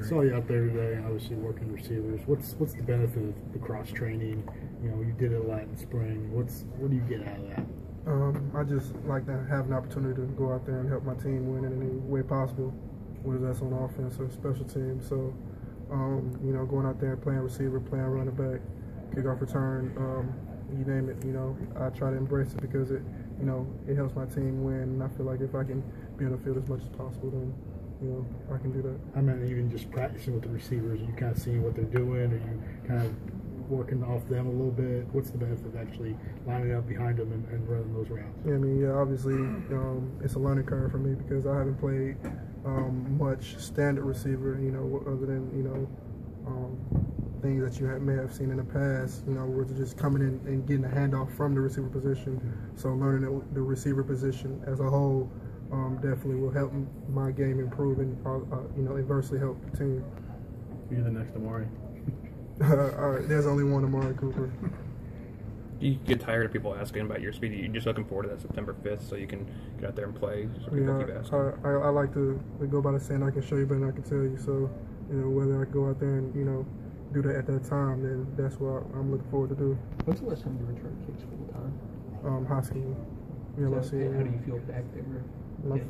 Saw you out there today, obviously working receivers. What's the benefit of the cross training? You know, you did it a lot in spring. What do you get out of that? I just like to have an opportunity to go out there and help my team win in any way possible, whether that's on offense or special teams. So, you know, going out there and playing receiver, playing running back, kickoff return, you name it, you know, I try to embrace it because it, you know, it helps my team win. And I feel like if I can be on the field as much as possible, then, you know, I can do that. I mean, even just practicing with the receivers, you kind of seeing what they're doing, or you kind of working off them a little bit. What's the benefit of actually lining up behind them and running those routes? Yeah, I mean, yeah, obviously it's a learning curve for me because I haven't played much standard receiver, you know, other than, you know, things that you may have seen in the past, you know, where it's just coming in and getting a handoff from the receiver position. So learning the receiver position as a whole definitely will help my game improve and, you know, inversely help the team. You're the next Amari. There's only one Amari Cooper. You get tired of people asking about your speed. You're just looking forward to that September 5th so you can get out there and play. So people keep asking. I like to go by the saying, I can show you better than I can tell you. So, you know, whether I go out there and, you know, do that at that time, then that's what I'm looking forward to do. When's the last time you returned kicks full time? High school. Yeah, how do you feel back there?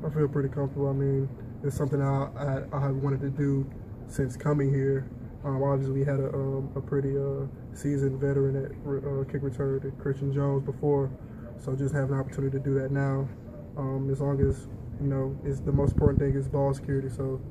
I feel pretty comfortable. I mean, it's something I have wanted to do since coming here. Obviously, we had a pretty seasoned veteran at kick return, Christian Jones, before. So just having an opportunity to do that now, as long as, you know, it's the most important thing is ball security. So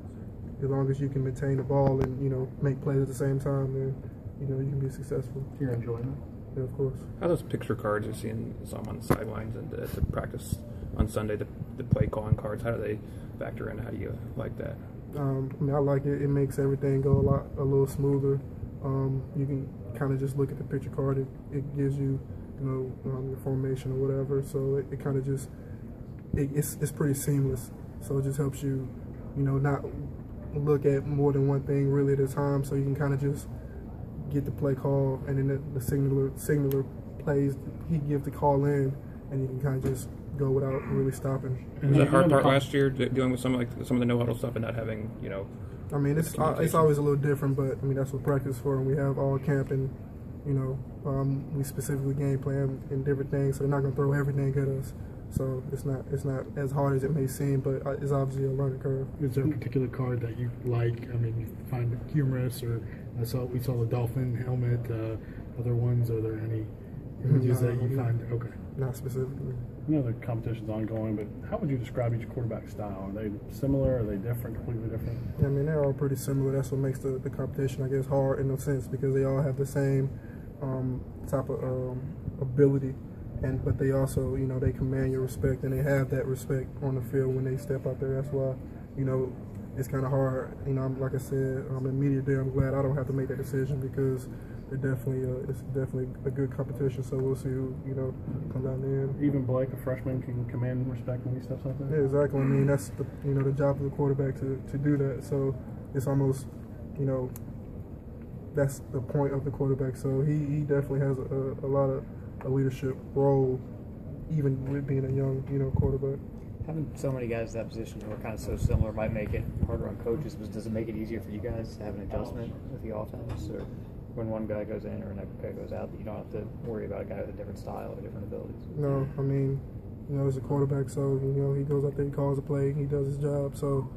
as long as you can maintain the ball and, you know, make plays at the same time, then, you know, you can be successful. You're enjoying it? Yeah, of course. How those picture cards you're seeing some on the sidelines and to practice on Sunday, the play calling cards, how do they factor in? How do you like that? I mean, I like it. It makes everything go a little smoother. You can kind of just look at the picture card. It gives you, you know, your formation or whatever. So it kind of just, it's pretty seamless. So it just helps you, you know, not look at more than one thing really at a time. So you can kind of just get the play call, and then the signaler plays. He gives the call in, and you can kind of just go without really stopping. Was that hard part last year, dealing with some of the no-huddle stuff and not having, you know? I mean, it's always a little different, but I mean that's what practice is for. And we have all camp, and you know, we specifically game plan in different things, so they're not going to throw everything at us. So it's not as hard as it may seem, but it's obviously a learning curve. Is there a particular card that you like? I mean, you find it humorous, or we saw the dolphin helmet. Other ones? Are there any images that you find? Okay. Not specifically. I know the competition's ongoing, but how would you describe each quarterback style? Are they similar? Are they different, completely different? Yeah, I mean, they're all pretty similar. That's what makes the competition, I guess, hard in a sense, because they all have the same type of ability, but they also, you know, they command your respect, and they have that respect on the field when they step out there. That's why, you know, it's kind of hard. You know, like I said, in media day, I'm glad I don't have to make that decision because it's definitely a good competition. So we'll see who, you know, comes out in the end. Even Blake, a freshman, can command respect when he steps out there. Yeah, exactly. I mean, that's the job of the quarterback to do that. So it's almost, you know, that's the point of the quarterback. So he definitely has a lot of a leadership role, even with being a young, you know, quarterback. Having so many guys in that position who are kind of so similar might make it harder on coaches, but does it make it easier for you guys to have an adjustment with the offense? Or when one guy goes in or another guy goes out, that you don't have to worry about a guy with a different style or different abilities? No, I mean, you know, he's a quarterback, so, you know, he goes out there, he calls a play, he does his job. So,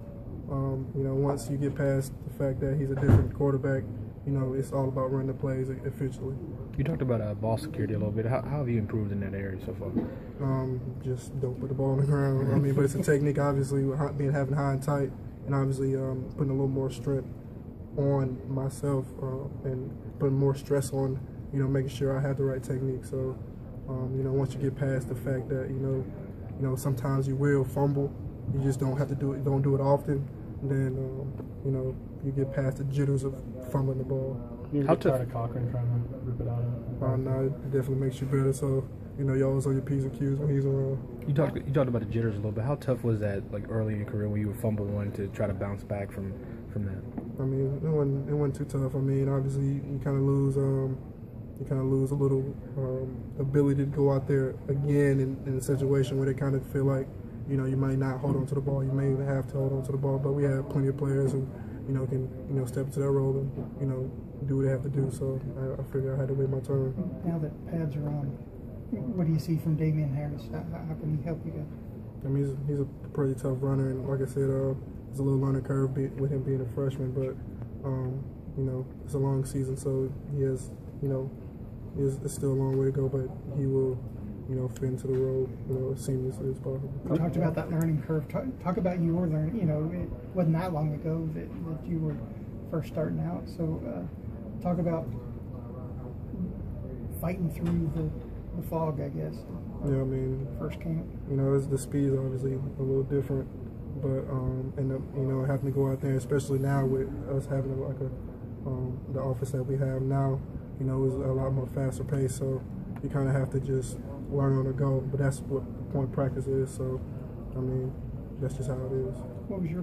you know, once you get past the fact that he's a different quarterback, you know, it's all about running the plays efficiently. You talked about ball security a little bit. How have you improved in that area so far? Just don't put the ball on the ground. I mean, but it's a technique, obviously, having high and tight, and obviously putting a little more strength on myself and putting more stress on, you know, making sure I have the right technique. So, you know, once you get past the fact that, you know, sometimes you will fumble, you just don't have to do it. Don't do it often. Then, you know, you get past the jitters of fumbling the ball. You get tired of Cochran trying to rip it out of it? No, it definitely makes you better. So, you know, you're always on your P's and Q's when he's around. You talked about the jitters a little bit. How tough was that, like, early in your career when you would fumble one to try to bounce back from that? I mean, it wasn't too tough. I mean, obviously, you kind of lose a little ability to go out there again in a situation where they kind of feel like, you know, you might not hold on to the ball. You may even have to hold on to the ball. But we have plenty of players who can step into that role and do what they have to do. So I figured I had to wait my turn. Now that pads are on, what do you see from Damian Harris? How can he help you guys? I mean, he's a pretty tough runner, and like I said, it's a little learning curve with him being a freshman, but it's a long season, so he has, it's still a long way to go, but he will, fit into the role, as seamlessly as possible. You talked about that learning curve. Talk about your learning. It wasn't that long ago that you were first starting out. So talk about fighting through the fog, I guess. Yeah, I mean, first camp. The speed is obviously a little different, but having to go out there, especially now with us having the office that we have now, is a lot more faster pace. So you kind of have to just learn on the go. But that's what point practice is. So I mean, that's just how it is. What was your